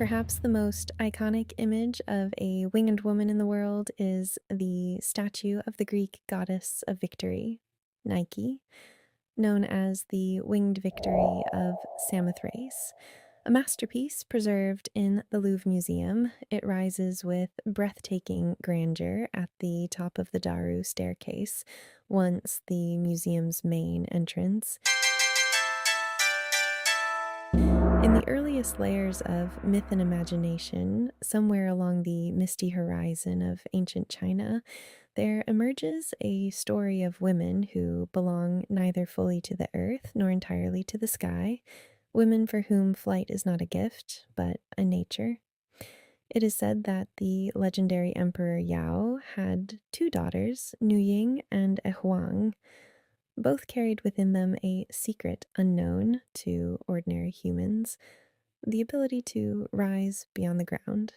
Perhaps the most iconic image of a winged woman in the world is the statue of the Greek goddess of victory, Nike, known as the Winged Victory of Samothrace. A masterpiece preserved in the Louvre Museum, it rises with breathtaking grandeur at the top of the Daru staircase, once the museum's main entrance. In the earliest layers of myth and imagination, somewhere along the misty horizon of ancient China, there emerges a story of women who belong neither fully to the earth nor entirely to the sky, women for whom flight is not a gift, but a nature. It is said that the legendary Emperor Yao had two daughters, Nu Ying and E Huang. Both carried within them a secret unknown to ordinary humans, the ability to rise beyond the ground.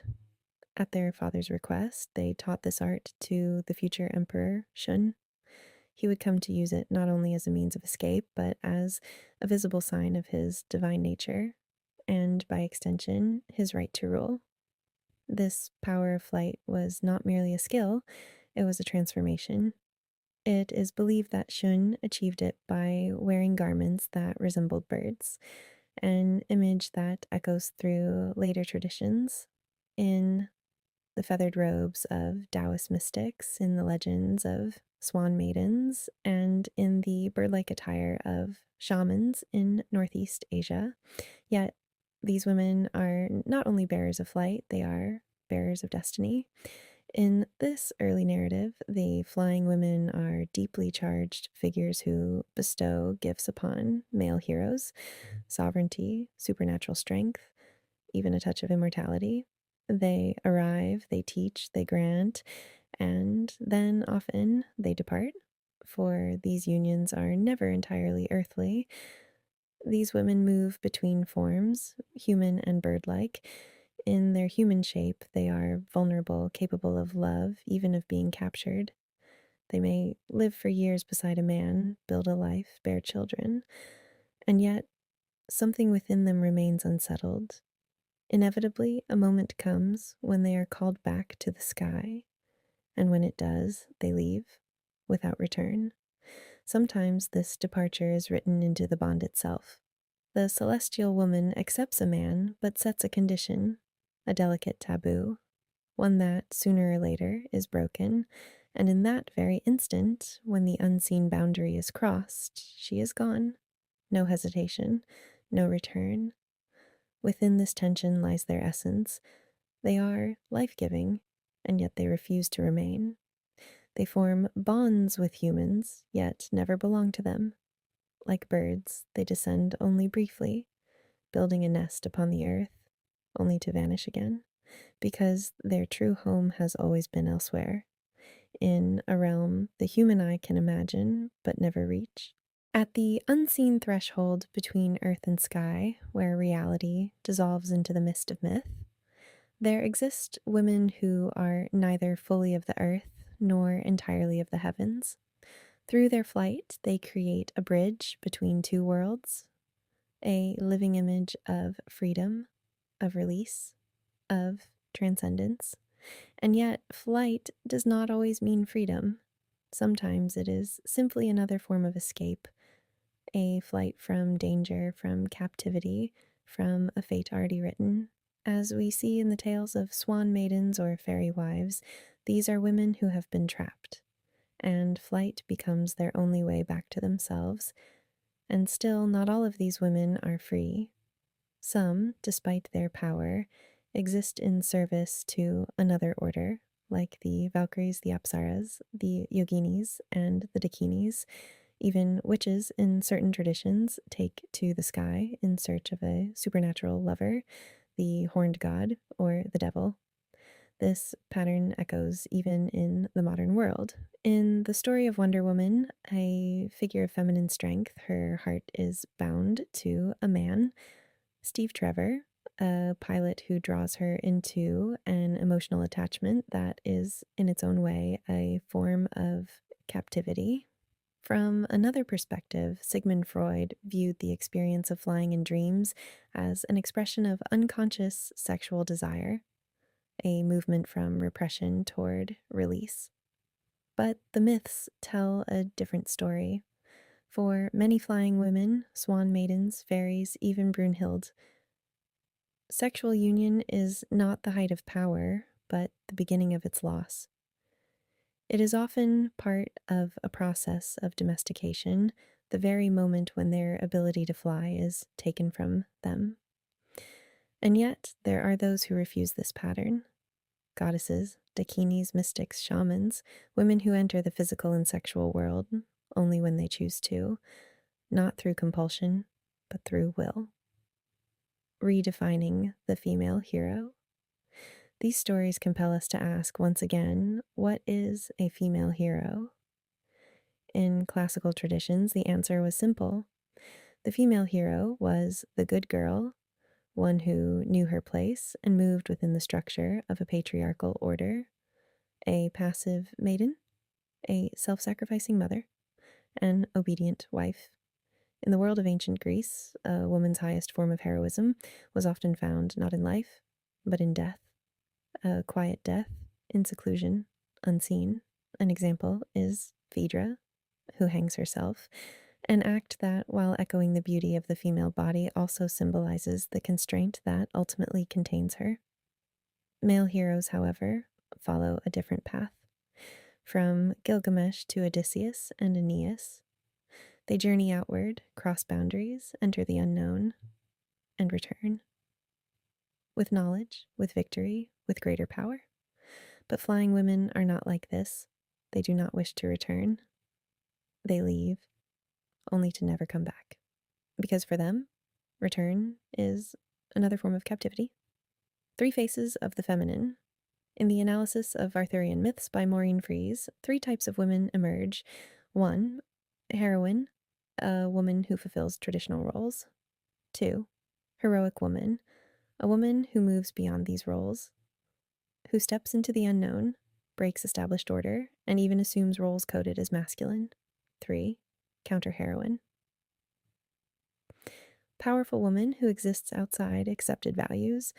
At their father's request, they taught this art to the future emperor, Shun. He would come to use it not only as a means of escape, but as a visible sign of his divine nature, and by extension, his right to rule. This power of flight was not merely a skill, it was a transformation. It is believed that Shun achieved it by wearing garments that resembled birds, an image that echoes through later traditions in the feathered robes of Taoist mystics, in the legends of swan maidens, and in the bird-like attire of shamans in Northeast Asia. Yet these women are not only bearers of flight, they are bearers of destiny. In this early narrative, the flying women are deeply charged figures who bestow gifts upon male heroes: sovereignty, supernatural strength, even a touch of immortality. They arrive, they teach, they grant, and then often they depart, for these unions are never entirely earthly. These women move between forms, human and bird-like. In their human shape, they are vulnerable, capable of love, even of being captured. They may live for years beside a man, build a life, bear children, and yet something within them remains unsettled. Inevitably, a moment comes when they are called back to the sky, and when it does, they leave without return. Sometimes this departure is written into the bond itself. The celestial woman accepts a man, but sets a condition, a delicate taboo, one that sooner or later is broken, and in that very instant, when the unseen boundary is crossed, she is gone. No hesitation, no return. Within this tension lies their essence. They are life-giving, and yet they refuse to remain. They form bonds with humans, yet never belong to them. Like birds, they descend only briefly, building a nest upon the earth, only to vanish again, because their true home has always been elsewhere, in a realm the human eye can imagine but never reach. At the unseen threshold between earth and sky, where reality dissolves into the mist of myth, there exist women who are neither fully of the earth nor entirely of the heavens. Through their flight, they create a bridge between two worlds, a living image of freedom, of release, of transcendence. And yet, flight does not always mean freedom. Sometimes it is simply another form of escape, a flight from danger, from captivity, from a fate already written. As we see in the tales of swan maidens or fairy wives, these are women who have been trapped, and flight becomes their only way back to themselves. And still, not all of these women are free. Some, despite their power, exist in service to another order, like the Valkyries, the Apsaras, the Yoginis, and the Dakinis. Even witches in certain traditions take to the sky in search of a supernatural lover, the horned god or the devil. This pattern echoes even in the modern world. In the story of Wonder Woman, a figure of feminine strength, her heart is bound to a man, Steve Trevor, a pilot who draws her into an emotional attachment that is, in its own way, a form of captivity. From another perspective, Sigmund Freud viewed the experience of flying in dreams as an expression of unconscious sexual desire, a movement from repression toward release. But the myths tell a different story. For many flying women, swan maidens, fairies, even Brunhild, sexual union is not the height of power, but the beginning of its loss. It is often part of a process of domestication, the very moment when their ability to fly is taken from them. And yet, there are those who refuse this pattern: goddesses, dakinis, mystics, shamans, women who enter the physical and sexual world only when they choose to, not through compulsion, but through will. Redefining the female hero. These stories compel us to ask once again, what is a female hero? In classical traditions, the answer was simple. The female hero was the good girl, one who knew her place and moved within the structure of a patriarchal order, a passive maiden, a self sacrificing mother, an obedient wife. In the world of ancient Greece, a woman's highest form of heroism was often found not in life, but in death, a quiet death in seclusion, unseen. An example is Phaedra, who hangs herself, an act that, while echoing the beauty of the female body, also symbolizes the constraint that ultimately contains her. Male heroes, however, follow a different path. From Gilgamesh to Odysseus and Aeneas, they journey outward, cross boundaries, enter the unknown, and return. With knowledge, with victory, with greater power. But flying women are not like this. They do not wish to return. They leave, only to never come back. Because for them, return is another form of captivity. Three faces of the feminine. In the analysis of Arthurian myths by Maureen Fries, three types of women emerge. One, heroine, a woman who fulfills traditional roles. Two, heroic woman, a woman who moves beyond these roles, who steps into the unknown, breaks established order, and even assumes roles coded as masculine. Three, counter-heroine, powerful woman who exists outside accepted values,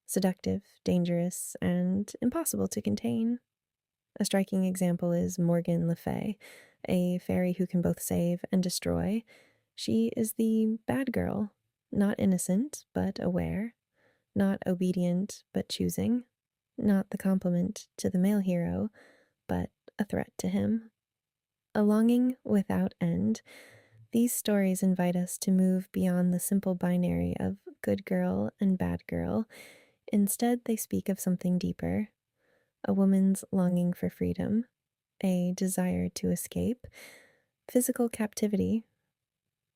seductive, dangerous, and impossible to contain. A striking example is Morgan Le Fay, a fairy who can both save and destroy. She is the bad girl, not innocent, but aware, not obedient, but choosing, not the complement to the male hero, but a threat to him. A longing without end. These stories invite us to move beyond the simple binary of good girl and bad girl. Instead, they speak of something deeper: a woman's longing for freedom, a desire to escape, physical captivity,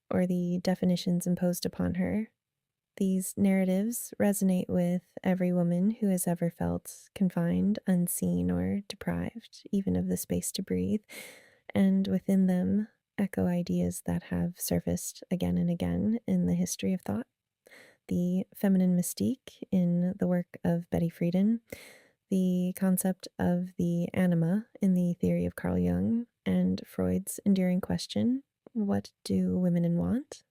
or the definitions imposed upon her. These narratives resonate with every woman who has ever felt confined, unseen, or deprived, even of the space to breathe, and within them echo ideas that have surfaced again and again in the history of thought. The feminine mystique in the work of Betty Friedan, the concept of the anima in the theory of Carl Jung, and Freud's enduring question, what do women want?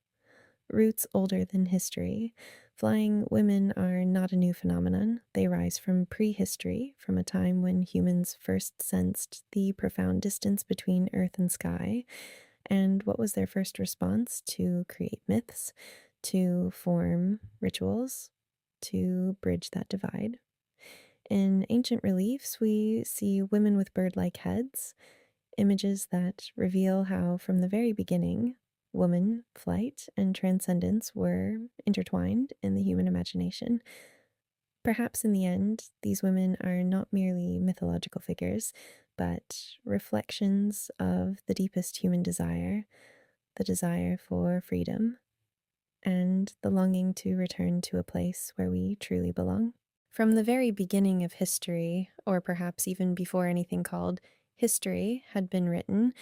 Roots older than history. Flying women are not a new phenomenon. They rise from prehistory, from a time when humans first sensed the profound distance between earth and sky. And what was their first response? To create myths, to form rituals, to bridge that divide. In ancient reliefs, we see women with bird-like heads, images that reveal how, from the very beginning, woman, flight, and transcendence were intertwined in the human imagination. Perhaps in the end, these women are not merely mythological figures, but reflections of the deepest human desire, the desire for freedom, and the longing to return to a place where we truly belong. From the very beginning of history, or perhaps even before anything called history had been written,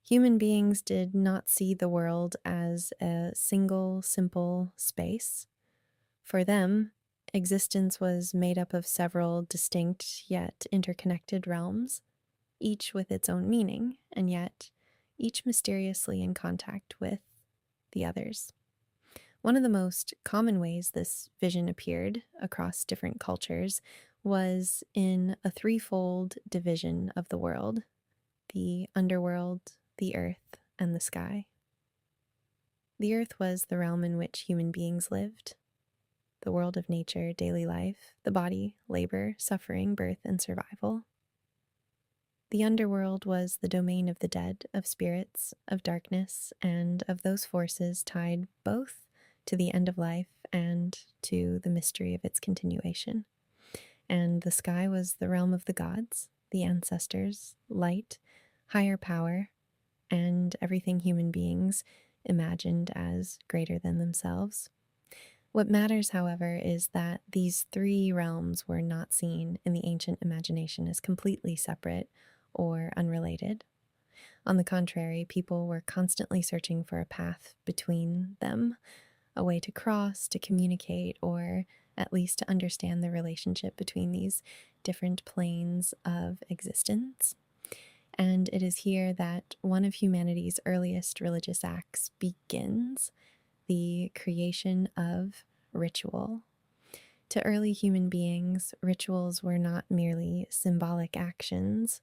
human beings did not see the world as a single, simple space. For them, existence was made up of several distinct yet interconnected realms, each with its own meaning, and yet each mysteriously in contact with the others. One of the most common ways this vision appeared across different cultures was in a threefold division of the world: the underworld, the earth, and the sky. The earth was the realm in which human beings lived, the world of nature, daily life, the body, labor, suffering, birth, and survival. The underworld was the domain of the dead, of spirits, of darkness, and of those forces tied both to the end of life and to the mystery of its continuation. And the sky was the realm of the gods, the ancestors, light, higher power, and everything human beings imagined as greater than themselves. What matters, however, is that these three realms were not seen in the ancient imagination as completely separate or unrelated. On the contrary, people were constantly searching for a path between them, a way to cross, to communicate, or at least to understand the relationship between these different planes of existence. And it is here that one of humanity's earliest religious acts begins: the creation of ritual. To early human beings, rituals were not merely symbolic actions.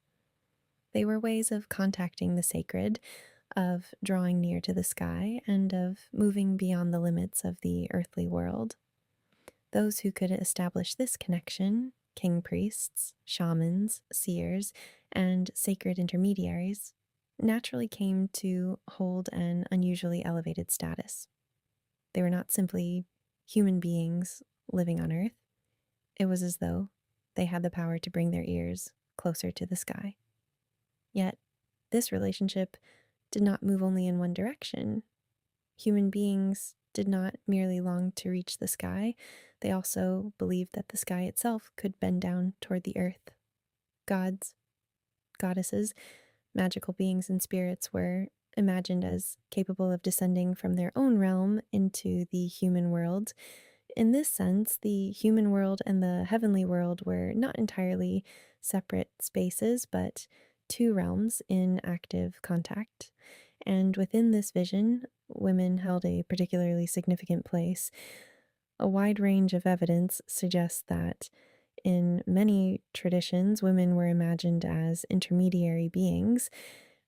They were ways of contacting the sacred, of drawing near to the sky, and of moving beyond the limits of the earthly world. Those who could establish this connection, king priests, shamans, seers, and sacred intermediaries, naturally came to hold an unusually elevated status. They were not simply human beings living on Earth. It was as though they had the power to bring their ears closer to the sky. Yet, this relationship did not move only in one direction. Human beings did not merely long to reach the sky, they also believed that the sky itself could bend down toward the earth. Gods, goddesses, magical beings, and spirits were imagined as capable of descending from their own realm into the human world. In this sense, the human world and the heavenly world were not entirely separate spaces, but two realms in active contact. And within this vision, women held a particularly significant place. A wide range of evidence suggests that in many traditions, women were imagined as intermediary beings,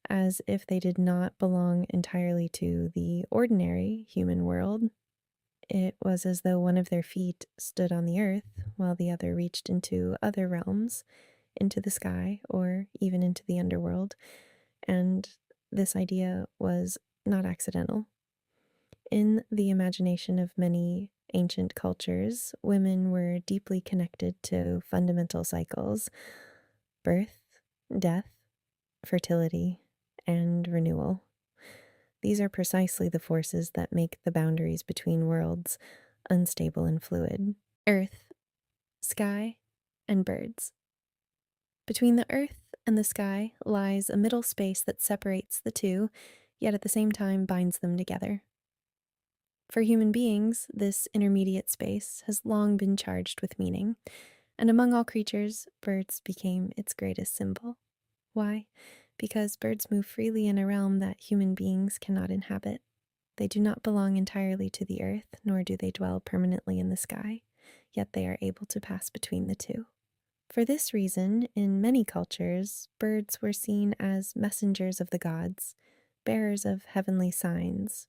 as if they did not belong entirely to the ordinary human world. It was as though one of their feet stood on the earth while the other reached into other realms, into the sky, or even into the underworld. And this idea was not accidental. In the imagination of many ancient cultures, women were deeply connected to fundamental cycles: birth, death, fertility, and renewal. These are precisely the forces that make the boundaries between worlds unstable and fluid. Earth, sky, and birds. Between the earth and the sky lies a middle space that separates the two, yet at the same time binds them together. For human beings, this intermediate space has long been charged with meaning, and among all creatures, birds became its greatest symbol. Why? Because birds move freely in a realm that human beings cannot inhabit. They do not belong entirely to the earth, nor do they dwell permanently in the sky, yet they are able to pass between the two. For this reason, in many cultures, birds were seen as messengers of the gods, bearers of heavenly signs,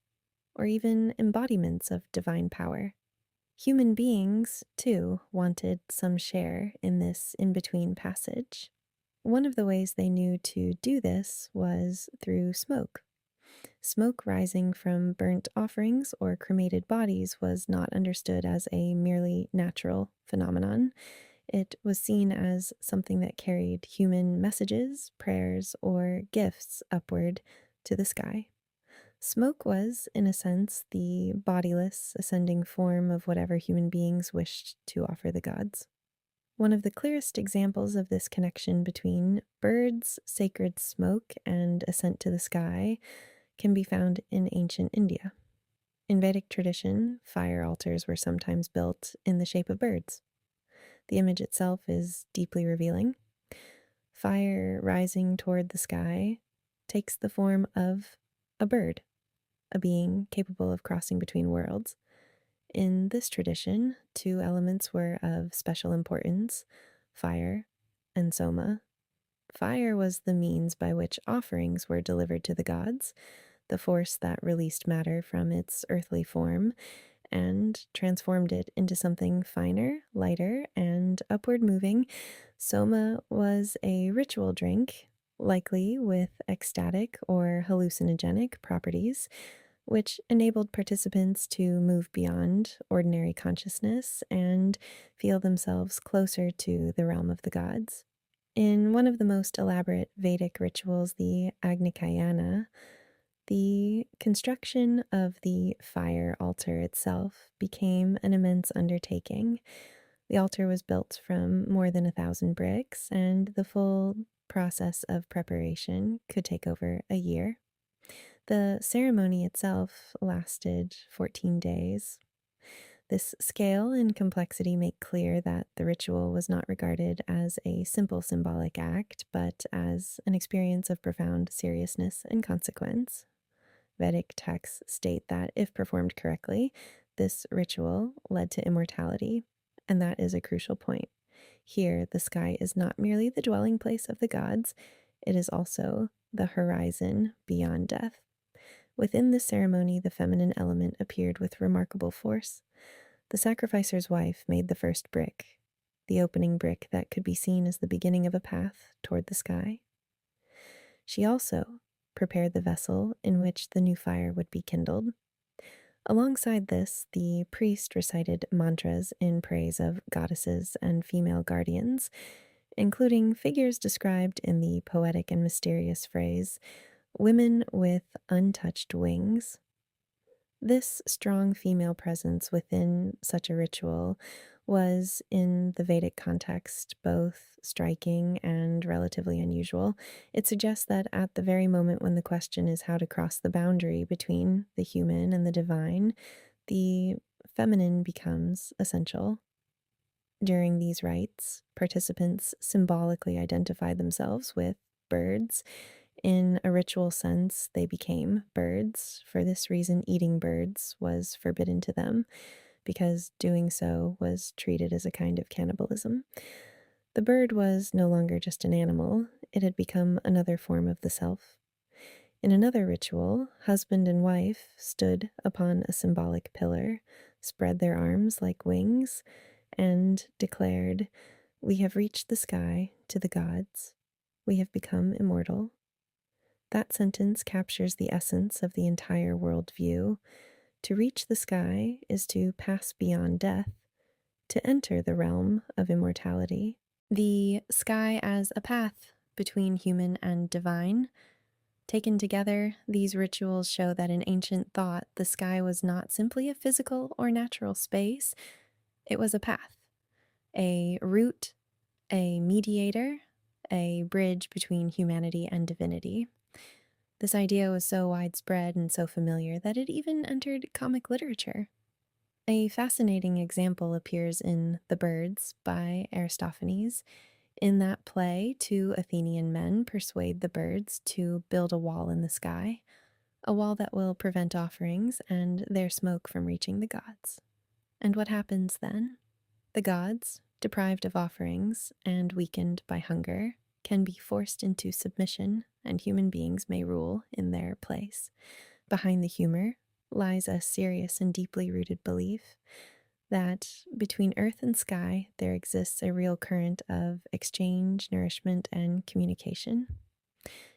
or even embodiments of divine power. Human beings, too, wanted some share in this in-between passage. One of the ways they knew to do this was through smoke. Smoke rising from burnt offerings or cremated bodies was not understood as a merely natural phenomenon. It was seen as something that carried human messages, prayers, or gifts upward to the sky. Smoke was, in a sense, the bodiless, ascending form of whatever human beings wished to offer the gods. One of the clearest examples of this connection between birds, sacred smoke, and ascent to the sky can be found in ancient India. In Vedic tradition, fire altars were sometimes built in the shape of birds. The image itself is deeply revealing. Fire rising toward the sky, takes the form of a bird, a being capable of crossing between worlds. In this tradition, two elements were of special importance: fire and soma. Fire was the means by which offerings were delivered to the gods, the force that released matter from its earthly form and transformed it into something finer, lighter, and upward moving. Soma was a ritual drink, likely with ecstatic or hallucinogenic properties, which enabled participants to move beyond ordinary consciousness and feel themselves closer to the realm of the gods. In one of the most elaborate Vedic rituals, the Agnikayana, the construction of the fire altar itself became an immense undertaking. The altar was built from more than 1,000 bricks, and the full process of preparation could take over a year. The ceremony itself lasted 14 days. This scale and complexity make clear that the ritual was not regarded as a simple symbolic act, but as an experience of profound seriousness and consequence. Vedic texts state that if performed correctly, this ritual led to immortality, and that is a crucial point. Here, the sky is not merely the dwelling place of the gods, it is also the horizon beyond death. Within this ceremony, the feminine element appeared with remarkable force. The sacrificer's wife made the first brick, the opening brick that could be seen as the beginning of a path toward the sky. She also prepared the vessel in which the new fire would be kindled. Alongside this, the priest recited mantras in praise of goddesses and female guardians, including figures described in the poetic and mysterious phrase, "women with untouched wings." This strong female presence within such a ritual was, in the Vedic context, both striking and relatively unusual. It suggests that at the very moment when the question is how to cross the boundary between the human and the divine, the feminine becomes essential. During these rites, participants symbolically identified themselves with birds. In a ritual sense, they became birds. For this reason, eating birds was forbidden to them, because doing so was treated as a kind of cannibalism. The bird was no longer just an animal, it had become another form of the self. In another ritual, husband and wife stood upon a symbolic pillar, spread their arms like wings, and declared, "We have reached the sky to the gods. We have become immortal." That sentence captures the essence of the entire worldview. To reach the sky is to pass beyond death, to enter the realm of immortality. The sky as a path between human and divine. Taken together, these rituals show that in ancient thought, the sky was not simply a physical or natural space, it was a path, a route, a mediator, a bridge between humanity and divinity. This idea was so widespread and so familiar that it even entered comic literature. A fascinating example appears in The Birds by Aristophanes. In that play, two Athenian men persuade the birds to build a wall in the sky, a wall that will prevent offerings and their smoke from reaching the gods. And what happens then? The gods, deprived of offerings and weakened by hunger, can be forced into submission, and human beings may rule in their place. Behind the humor lies a serious and deeply rooted belief that between earth and sky there exists a real current of exchange, nourishment, and communication.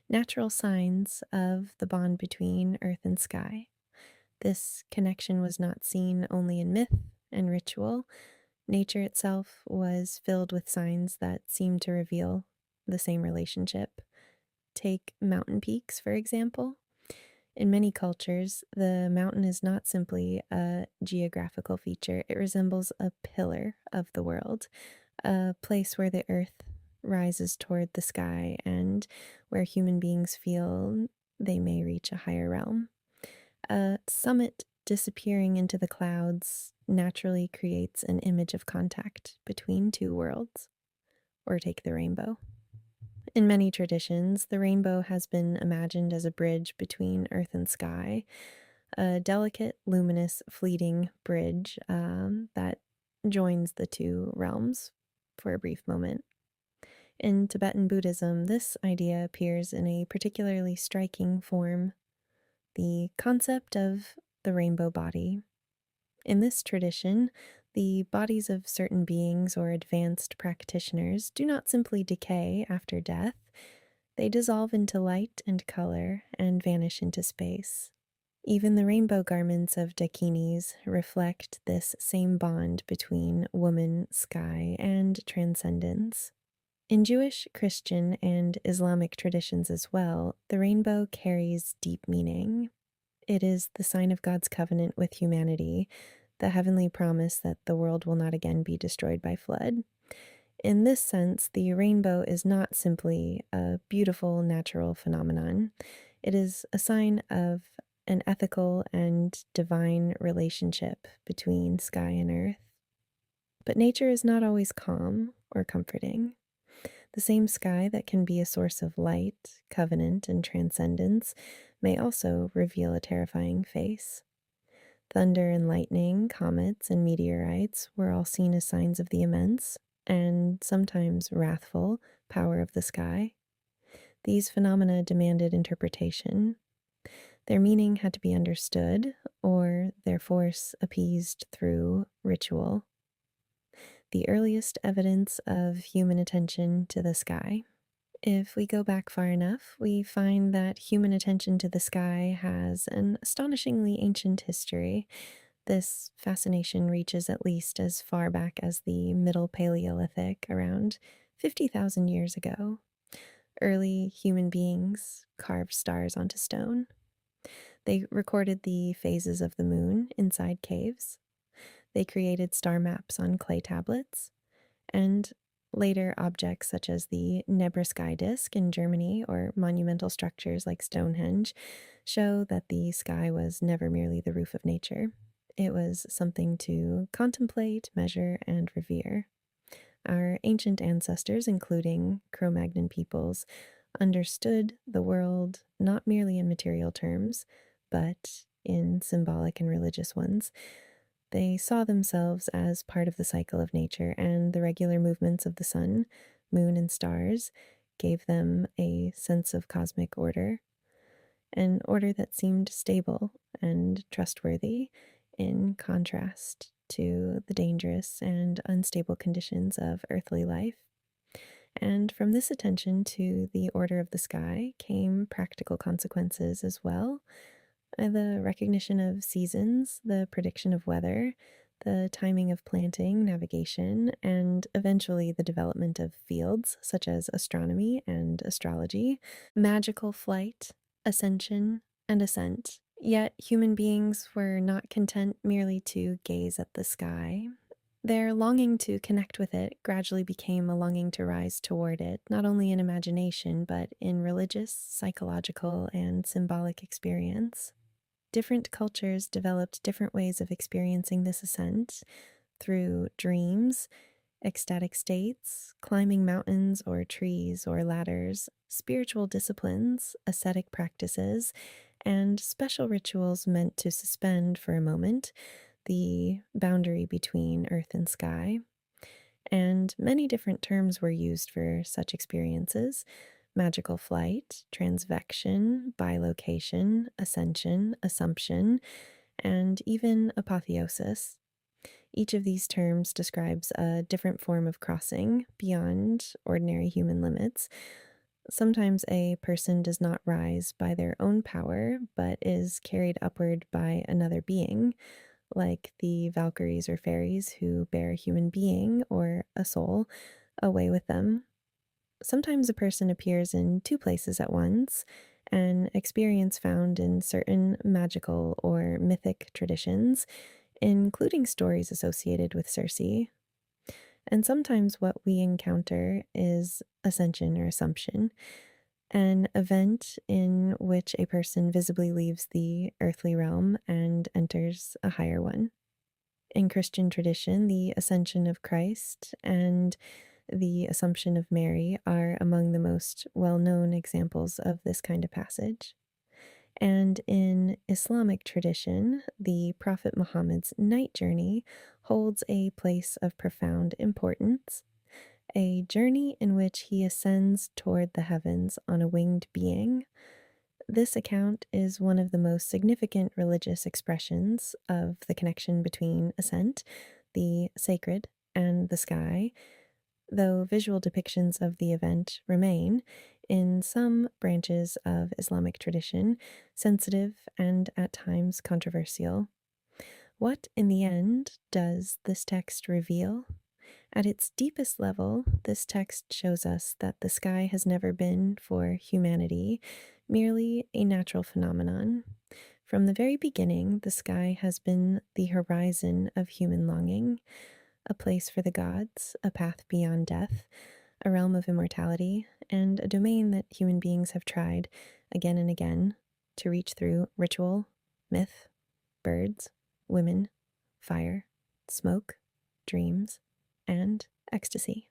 Natural signs of the bond between earth and sky. This connection was not seen only in myth and ritual. Nature itself was filled with signs that seemed to reveal the same relationship. Take mountain peaks, for example. In many cultures, the mountain is not simply a geographical feature, it resembles a pillar of the world, a place where the earth rises toward the sky and where human beings feel they may reach a higher realm. A summit disappearing into the clouds naturally creates an image of contact between two worlds. Or take the rainbow. In many traditions, the rainbow has been imagined as a bridge between earth and sky, a delicate, luminous, fleeting bridge that joins the two realms for a brief moment. In Tibetan Buddhism, this idea appears in a particularly striking form, the concept of the rainbow body. In this tradition, the bodies of certain beings or advanced practitioners do not simply decay after death, they dissolve into light and color and vanish into space. Even the rainbow garments of dakinis reflect this same bond between woman, sky, and transcendence. In Jewish, Christian, and Islamic traditions as well, the rainbow carries deep meaning. It is the sign of God's covenant with humanity, the heavenly promise that the world will not again be destroyed by flood. In this sense, the rainbow is not simply a beautiful natural phenomenon. It is a sign of an ethical and divine relationship between sky and earth. But nature is not always calm or comforting. The same sky that can be a source of light, covenant, and transcendence may also reveal a terrifying face. Thunder and lightning, comets, and meteorites were all seen as signs of the immense, and sometimes wrathful, power of the sky. These phenomena demanded interpretation. Their meaning had to be understood, or their force appeased through ritual. The earliest evidence of human attention to the sky. If we go back far enough, we find that human attention to the sky has an astonishingly ancient history. This fascination reaches at least as far back as the Middle Paleolithic, around 50,000 years ago. Early human beings carved stars onto stone. They recorded the phases of the moon inside caves. They created star maps on clay tablets. And later objects such as the Nebra sky disk in Germany or monumental structures like Stonehenge show that the sky was never merely the roof of nature. It was something to contemplate, measure, and revere. Our ancient ancestors, including Cro-Magnon peoples, understood the world not merely in material terms, but in symbolic and religious ones. They saw themselves as part of the cycle of nature, and the regular movements of the sun, moon, and stars gave them a sense of cosmic order, an order that seemed stable and trustworthy in contrast to the dangerous and unstable conditions of earthly life. And from this attention to the order of the sky came practical consequences as well. The recognition of seasons, the prediction of weather, the timing of planting, navigation, and eventually the development of fields such as astronomy and astrology, magical flight, ascension, and ascent. Yet human beings were not content merely to gaze at the sky. Their longing to connect with it gradually became a longing to rise toward it, not only in imagination, but in religious, psychological, and symbolic experience. Different cultures developed different ways of experiencing this ascent through dreams, ecstatic states, climbing mountains or trees or ladders, spiritual disciplines, ascetic practices, and special rituals meant to suspend for a moment the boundary between earth and sky. And many different terms were used for such experiences: magical flight, transvection, bilocation, ascension, assumption, and even apotheosis. Each of these terms describes a different form of crossing beyond ordinary human limits. Sometimes a person does not rise by their own power, but is carried upward by another being, like the Valkyries or fairies who bear a human being or a soul away with them. Sometimes a person appears in two places at once, an experience found in certain magical or mythic traditions, including stories associated with Circe. And sometimes what we encounter is ascension or assumption, an event in which a person visibly leaves the earthly realm and enters a higher one. In Christian tradition, the ascension of Christ and the Assumption of Mary are among the most well known examples of this kind of passage. And in Islamic tradition, the Prophet Muhammad's night journey holds a place of profound importance, a journey in which he ascends toward the heavens on a winged being. This account is one of the most significant religious expressions of the connection between ascent, the sacred, and the sky, though visual depictions of the event remain, in some branches of Islamic tradition, sensitive and at times controversial. What, in the end, does this text reveal? At its deepest level, this text shows us that the sky has never been, for humanity, merely a natural phenomenon. From the very beginning, the sky has been the horizon of human longing, a place for the gods, a path beyond death, a realm of immortality, and a domain that human beings have tried again and again to reach through ritual, myth, birds, women, fire, smoke, dreams, and ecstasy.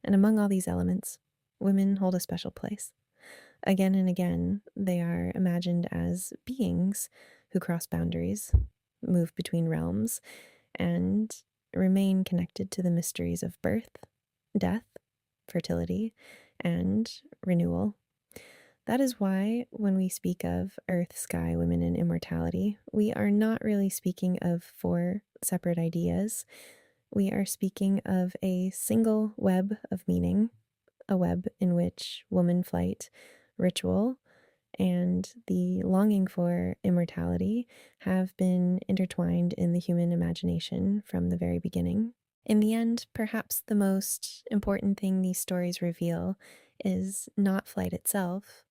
And among all these elements, women hold a special place. Again and again, they are imagined as beings who cross boundaries, move between realms, and remain connected to the mysteries of birth, death, fertility, and renewal. That is why, when we speak of earth, sky, women, and immortality, we are not really speaking of four separate ideas. We are speaking of a single web of meaning, a web in which woman flight, ritual, and the longing for immortality have been intertwined in the human imagination from the very beginning. In the end, perhaps the most important thing these stories reveal is not flight itself,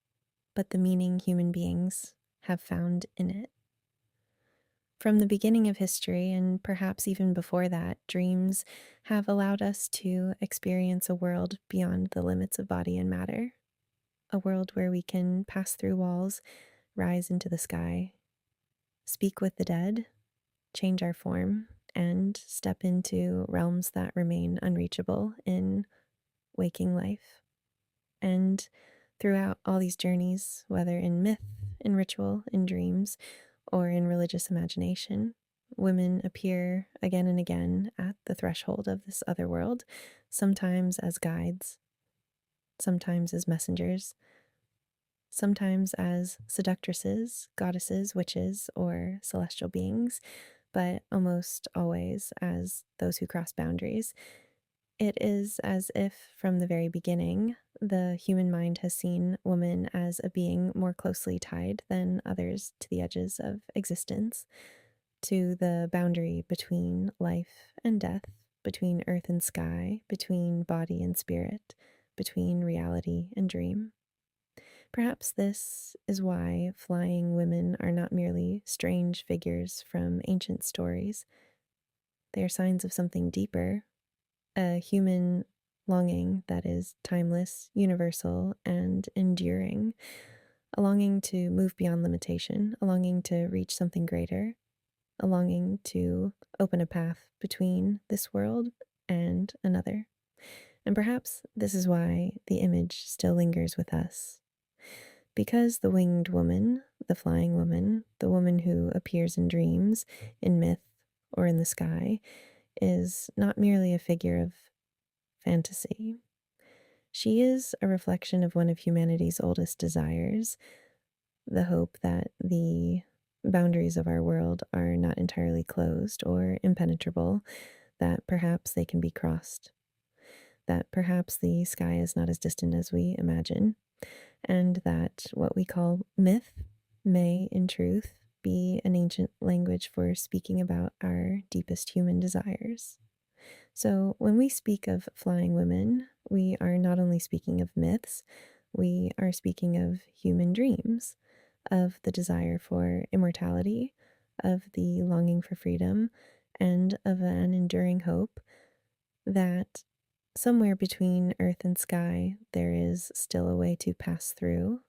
but the meaning human beings have found in it. From the beginning of history, and perhaps even before that, dreams have allowed us to experience a world beyond the limits of body and matter, a world where we can pass through walls, rise into the sky, speak with the dead, change our form, and step into realms that remain unreachable in waking life. And throughout all these journeys, whether in myth, in ritual, in dreams, or in religious imagination, women appear again and again at the threshold of this other world, sometimes as guides, sometimes as messengers, sometimes as seductresses, goddesses, witches, or celestial beings, but almost always as those who cross boundaries. It is as if, from the very beginning, the human mind has seen woman as a being more closely tied than others to the edges of existence, to the boundary between life and death, between earth and sky, between body and spirit, between reality and dream. Perhaps this is why flying women are not merely strange figures from ancient stories. They are signs of something deeper, a human longing that is timeless, universal, and enduring, a longing to move beyond limitation, a longing to reach something greater, a longing to open a path between this world and another. And perhaps this is why the image still lingers with us. Because the winged woman, the flying woman, the woman who appears in dreams, in myth, or in the sky, is not merely a figure of fantasy. She is a reflection of one of humanity's oldest desires, the hope that the boundaries of our world are not entirely closed or impenetrable, that perhaps they can be crossed, that perhaps the sky is not as distant as we imagine, and that what we call myth may, in truth, be an ancient language for speaking about our deepest human desires. So, when we speak of flying women, we are not only speaking of myths, we are speaking of human dreams, of the desire for immortality, of the longing for freedom, and of an enduring hope that somewhere between earth and sky there is still a way to pass through